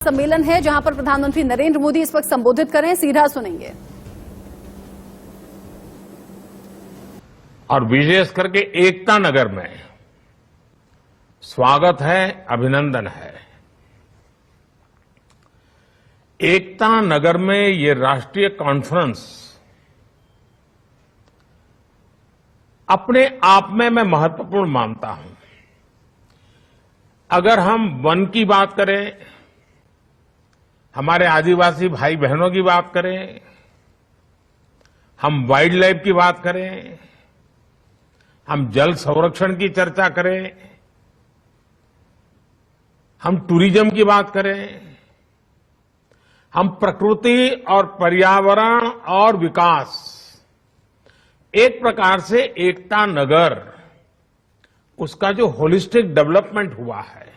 सम्मेलन है जहां पर प्रधानमंत्री नरेंद्र मोदी इस वक्त संबोधित कर रहे हैं, सीधा सुनेंगे। और विशेष करके एकता नगर में स्वागत है, अभिनंदन है। एकता नगर में ये राष्ट्रीय कॉन्फ्रेंस अपने आप में मैं महत्वपूर्ण मानता हूं। अगर हम वन की बात करें, हमारे आदिवासी भाई बहनों की बात करें, हम वाइल्ड लाइफ की बात करें, हम जल संरक्षण की चर्चा करें, हम टूरिज्म की बात करें, हम प्रकृति और पर्यावरण और विकास, एक प्रकार से एकता नगर, उसका जो होलिस्टिक डेवलपमेंट हुआ है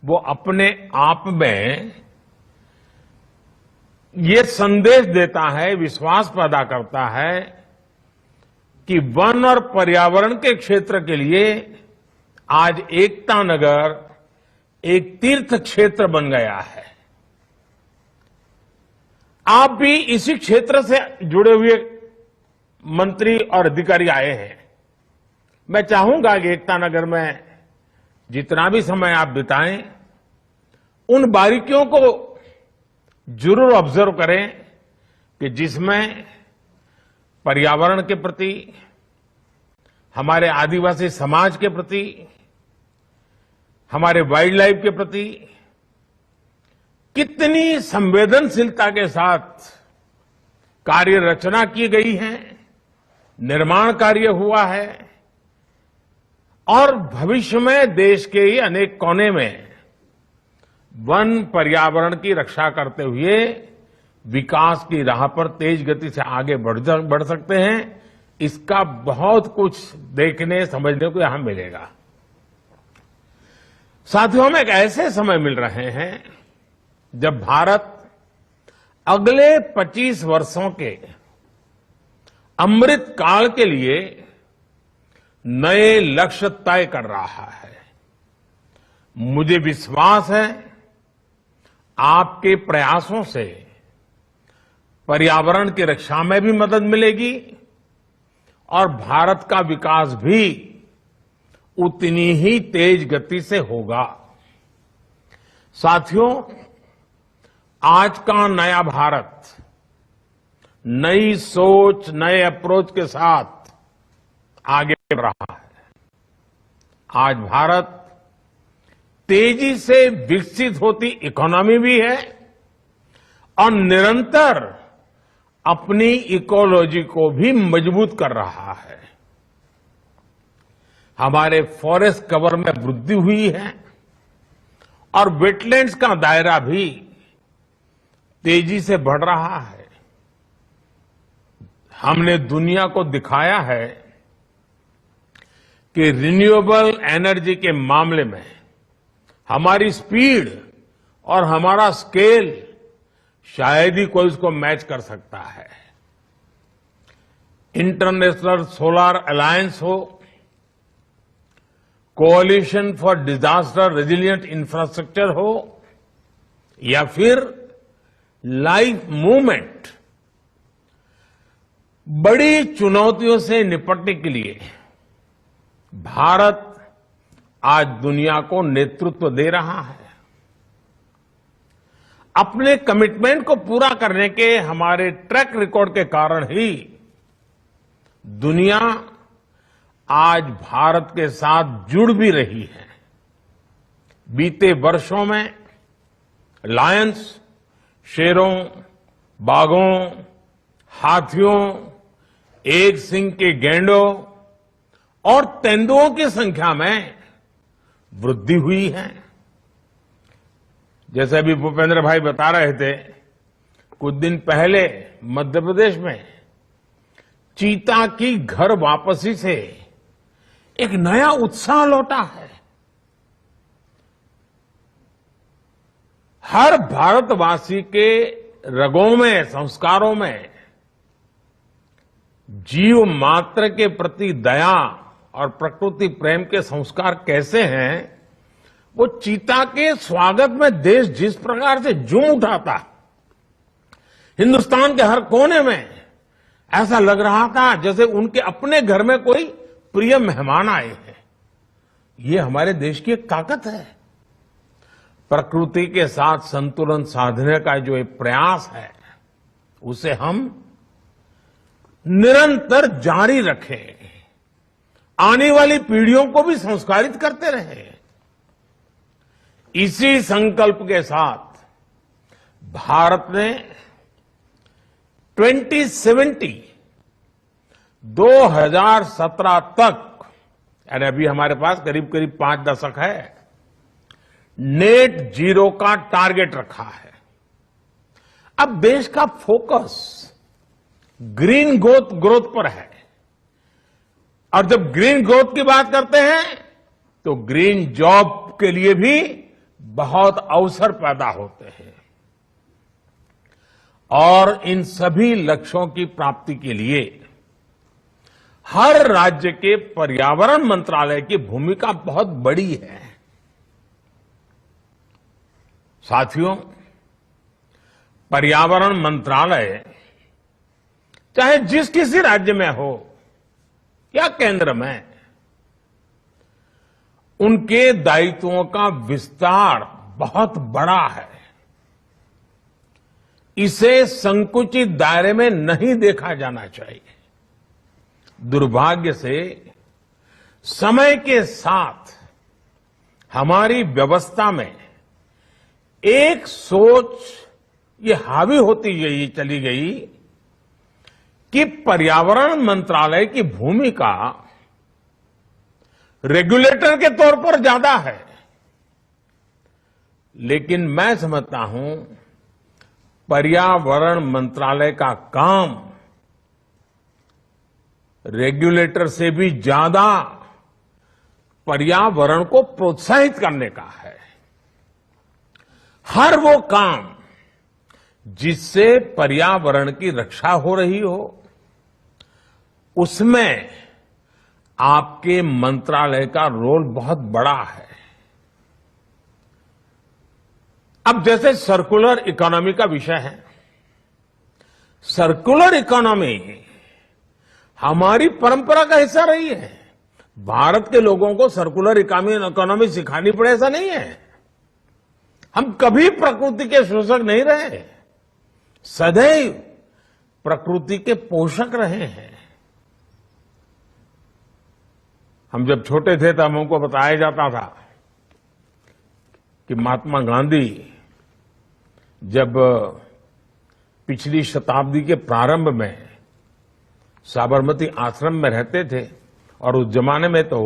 वो अपने आप में ये संदेश देता है, विश्वास पैदा करता है कि वन और पर्यावरण के क्षेत्र के लिए आज एकता नगर एक तीर्थ क्षेत्र बन गया है। आप भी इसी क्षेत्र से जुड़े हुए मंत्री और अधिकारी आए हैं। मैं चाहूंगा कि एकता नगर में जितना भी समय आप बिताएं, उन बारीकियों को जरूर ऑब्जर्व करें कि जिसमें पर्यावरण के प्रति, हमारे आदिवासी समाज के प्रति, हमारे वाइल्ड लाइफ के प्रति कितनी संवेदनशीलता के साथ कार्य रचना की गई है, निर्माण कार्य हुआ है और भविष्य में देश के ही अनेक कोने में वन पर्यावरण की रक्षा करते हुए विकास की राह पर तेज गति से आगे बढ़ सकते हैं। इसका बहुत कुछ देखने समझने को यहां मिलेगा। साथियों, हम एक ऐसे समय मिल रहे हैं जब भारत अगले 25 वर्षों के अमृत काल के लिए नए लक्ष्य तय कर रहा है। मुझे विश्वास है आपके प्रयासों से पर्यावरण की रक्षा में भी मदद मिलेगी और भारत का विकास भी उतनी ही तेज गति से होगा। साथियों, आज का नया भारत नई सोच, नए अप्रोच के साथ आगे बढ़ रहा है। आज भारत तेजी से विकसित होती इकोनॉमी भी है और निरंतर अपनी इकोलॉजी को भी मजबूत कर रहा है। हमारे फॉरेस्ट कवर में वृद्धि हुई है और वेटलैंड्स का दायरा भी तेजी से बढ़ रहा है। हमने दुनिया को दिखाया है कि रिन्यूएबल एनर्जी के मामले में हमारी स्पीड और हमारा स्केल शायद ही कोई उसको मैच कर सकता है। इंटरनेशनल सोलर अलायंस हो, कोalition फॉर डिजास्टर रेजिलिएंट इंफ्रास्ट्रक्चर हो या फिर लाइफ मूवमेंट, बड़ी चुनौतियों से निपटने के लिए भारत आज दुनिया को नेतृत्व दे रहा है। अपने कमिटमेंट को पूरा करने के हमारे ट्रैक रिकॉर्ड के कारण ही दुनिया आज भारत के साथ जुड़ भी रही है। बीते वर्षों में लायंस, शेरों, बाघों, हाथियों, एक सींग के गैंडों और तेंदुओं की संख्या में वृद्धि हुई है। जैसे अभी भूपेंद्र भाई बता रहे थे, कुछ दिन पहले मध्य प्रदेश में चीता की घर वापसी से एक नया उत्साह लौटा है। हर भारतवासी के रगों में, संस्कारों में जीव मात्र के प्रति दया और प्रकृति प्रेम के संस्कार कैसे हैं, वो चीता के स्वागत में देश जिस प्रकार से झूम उठा था, हिंदुस्तान के हर कोने में ऐसा लग रहा था जैसे उनके अपने घर में कोई प्रिय मेहमान आए हैं। ये हमारे देश की एक ताकत है। प्रकृति के साथ संतुलन साधने का जो एक प्रयास है, उसे हम निरंतर जारी रखें, आने वाली पीढ़ियों को भी संस्कारित करते रहें। इसी संकल्प के साथ भारत ने 2017 तक, यानी अभी हमारे पास करीब करीब 5 दशक है, नेट जीरो का टारगेट रखा है। अब देश का फोकस ग्रीन ग्रोथ पर है, और जब ग्रीन ग्रोथ की बात करते हैं तो ग्रीन जॉब के लिए भी बहुत अवसर पैदा होते हैं। और इन सभी लक्ष्यों की प्राप्ति के लिए हर राज्य के पर्यावरण मंत्रालय की भूमिका बहुत बड़ी है। साथियों, पर्यावरण मंत्रालय चाहे जिस किसी राज्य में हो या केंद्र में, उनके दायित्वों का विस्तार बहुत बड़ा है। इसे संकुचित दायरे में नहीं देखा जाना चाहिए। दुर्भाग्य से समय के साथ हमारी व्यवस्था में एक सोच ये हावी होती चली गई कि पर्यावरण मंत्रालय की भूमिका रेगुलेटर के तौर पर ज्यादा है। लेकिन मैं समझता हूं पर्यावरण मंत्रालय का काम रेगुलेटर से भी ज्यादा पर्यावरण को प्रोत्साहित करने का है। हर वो काम जिससे पर्यावरण की रक्षा हो रही हो, उसमें आपके मंत्रालय का रोल बहुत बड़ा है। अब जैसे सर्कुलर इकोनॉमी का विषय है, सर्कुलर इकोनॉमी हमारी परंपरा का हिस्सा रही है। भारत के लोगों को सर्कुलर इकोनॉमी सिखानी पड़े ऐसा नहीं है। हम कभी प्रकृति के शोषक नहीं रहे, सदैव प्रकृति के पोषक रहे हैं। हम जब छोटे थे तब हमको बताया जाता था कि महात्मा गांधी जब पिछली शताब्दी के प्रारंभ में साबरमती आश्रम में रहते थे, और उस जमाने में तो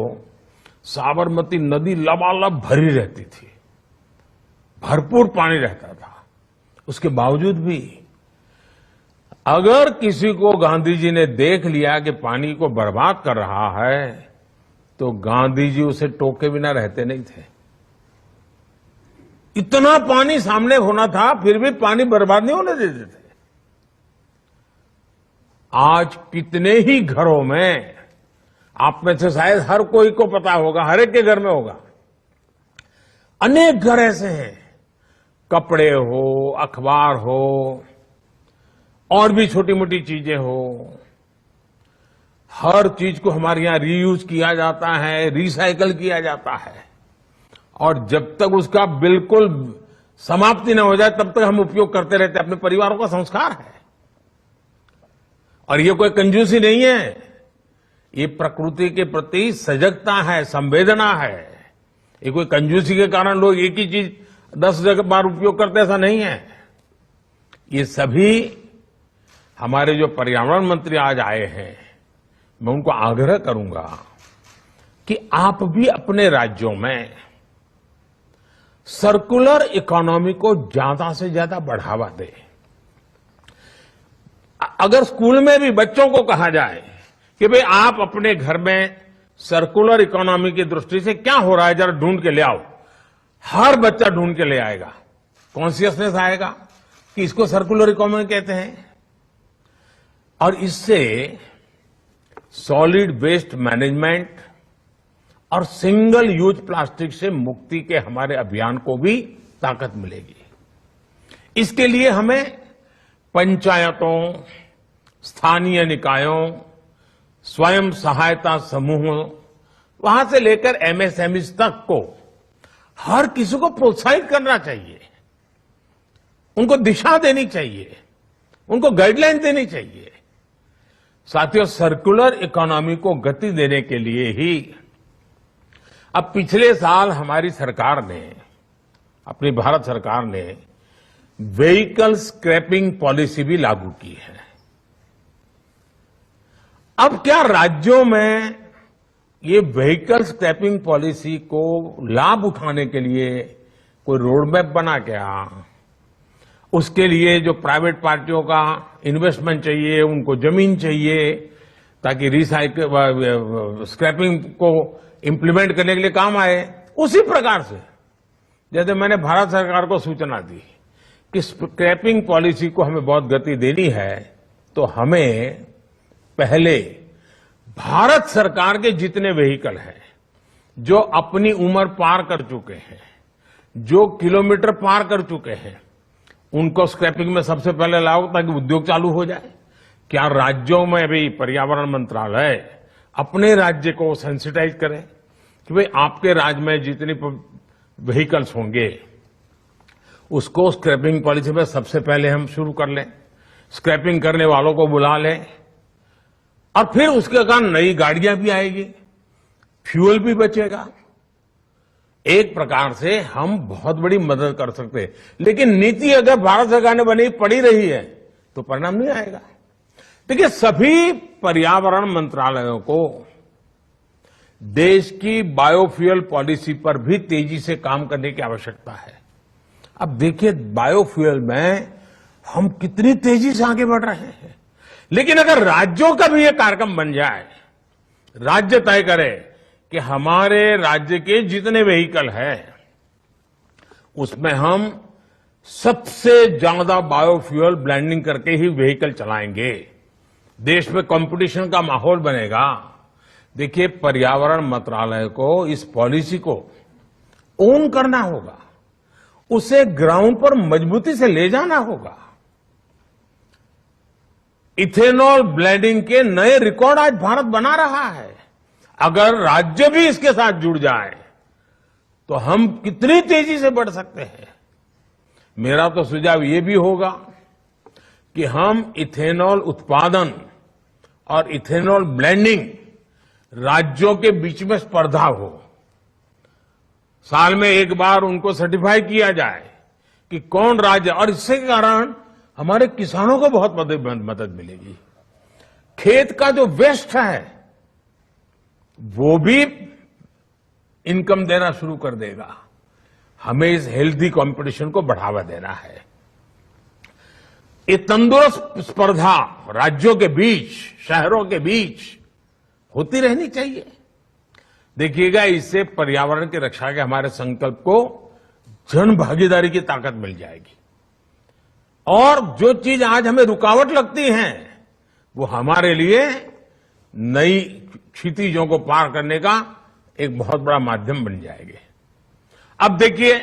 साबरमती नदी लबालब भरी रहती थी, भरपूर पानी रहता था। उसके बावजूद भी अगर किसी को गांधी जी ने देख लिया कि पानी को बर्बाद कर रहा है, तो गांधी जी उसे टोके बिना रहते नहीं थे। इतना पानी सामने होना था, फिर भी पानी बर्बाद नहीं होने देते थे। आज कितने ही घरों में, आप में से शायद हर कोई को पता होगा, हर एक के घर में होगा, अनेक घर ऐसे हैं, कपड़े हो, अखबार हो, और भी छोटी मोटी चीजें हो, हर चीज को हमारे यहां रीयूज किया जाता है, रिसाइकल किया जाता है, और जब तक उसका बिल्कुल समाप्ति न हो जाए तब तक हम उपयोग करते रहते हैं। अपने परिवारों का संस्कार है, और ये कोई कंजूसी नहीं है, ये प्रकृति के प्रति सजगता है, संवेदना है। ये कोई कंजूसी के कारण लोग एक ही चीज 10 बार उपयोग करते, ऐसा नहीं है। ये सभी हमारे जो पर्यावरण मंत्री आज आए हैं, मैं उनको आग्रह करूंगा कि आप भी अपने राज्यों में सर्कुलर इकोनॉमी को ज्यादा से ज्यादा बढ़ावा दें। अगर स्कूल में भी बच्चों को कहा जाए कि भाई आप अपने घर में सर्कुलर इकोनॉमी की दृष्टि से क्या हो रहा है जरा ढूंढ के ले आओ, हर बच्चा ढूंढ के ले आएगा, कॉन्शियसनेस आएगा कि इसको सर्कुलर इकोनॉमी कहते हैं। और इससे सॉलिड वेस्ट मैनेजमेंट और सिंगल यूज प्लास्टिक से मुक्ति के हमारे अभियान को भी ताकत मिलेगी। इसके लिए हमें पंचायतों, स्थानीय निकायों, स्वयं सहायता समूहों, वहां से लेकर एमएसएमई तक को हर किसी को प्रोत्साहित करना चाहिए, उनको दिशा देनी चाहिए, उनको गाइडलाइन देनी चाहिए। साथियों, सर्कुलर इकोनॉमी को गति देने के लिए ही अब पिछले साल हमारी सरकार ने, अपनी भारत सरकार ने व्हीकल स्क्रैपिंग पॉलिसी भी लागू की है। अब क्या राज्यों में ये व्हीकल स्क्रैपिंग पॉलिसी को लाभ उठाने के लिए कोई रोड मैप बना क्या? उसके लिए जो प्राइवेट पार्टियों का इन्वेस्टमेंट चाहिए, उनको जमीन चाहिए ताकि रिसाइकिल स्क्रैपिंग को इंप्लीमेंट करने के लिए काम आए। उसी प्रकार से जैसे मैंने भारत सरकार को सूचना दी कि स्क्रैपिंग पॉलिसी को हमें बहुत गति देनी है, तो हमें पहले भारत सरकार के जितने व्हीकल हैं जो अपनी उम्र पार कर चुके हैं, जो किलोमीटर पार कर चुके हैं, उनको स्क्रैपिंग में सबसे पहले लाओ ताकि उद्योग चालू हो जाए। क्या राज्यों में भी पर्यावरण मंत्रालय अपने राज्य को सेंसिटाइज करे कि भाई आपके राज्य में जितनी व्हीकल्स होंगे उसको स्क्रैपिंग पॉलिसी में सबसे पहले हम शुरू कर लें, स्क्रैपिंग करने वालों को बुला लें, और फिर उसके कारण नई गाड़ियां भी आएगी, फ्यूल भी बचेगा। एक प्रकार से हम बहुत बड़ी मदद कर सकते हैं। लेकिन नीति अगर भारत सरकार ने बनी पड़ी रही है तो परिणाम नहीं आएगा। देखिए, सभी पर्यावरण मंत्रालयों को देश की बायोफ्यूल पॉलिसी पर भी तेजी से काम करने की आवश्यकता है। अब देखिए, बायोफ्यूल में हम कितनी तेजी से आगे बढ़ रहे हैं, लेकिन अगर राज्यों का भी ये कार्यक्रम बन जाए, राज्य तय करे कि हमारे राज्य के जितने व्हीकल हैं उसमें हम सबसे ज्यादा बायोफ्यूल ब्लेंडिंग करके ही व्हीकल चलाएंगे, देश में कंपटीशन का माहौल बनेगा। देखिए, पर्यावरण मंत्रालय को इस पॉलिसी को ओन करना होगा, उसे ग्राउंड पर मजबूती से ले जाना होगा। इथेनॉल ब्लेंडिंग के नए रिकॉर्ड आज भारत बना रहा है। अगर राज्य भी इसके साथ जुड़ जाए तो हम कितनी तेजी से बढ़ सकते हैं। मेरा तो सुझाव ये भी होगा कि हम इथेनॉल उत्पादन और इथेनॉल ब्लेंडिंग राज्यों के बीच में स्पर्धा हो, साल में एक बार उनको सर्टिफाई किया जाए कि कौन राज्य, और इससे कारण हमारे किसानों को बहुत मदद मिलेगी। खेत का जो वेस्ट है वो भी इनकम देना शुरू कर देगा। हमें इस हेल्दी कंपटीशन को बढ़ावा देना है। ये तंदुरुस्त स्पर्धा राज्यों के बीच, शहरों के बीच होती रहनी चाहिए। देखिएगा, इससे पर्यावरण की रक्षा के हमारे संकल्प को जन भागीदारी की ताकत मिल जाएगी, और जो चीज आज हमें रुकावट लगती है वो हमारे लिए नई क्षितिजों को पार करने का एक बहुत बड़ा माध्यम बन जाएगी। अब देखिए,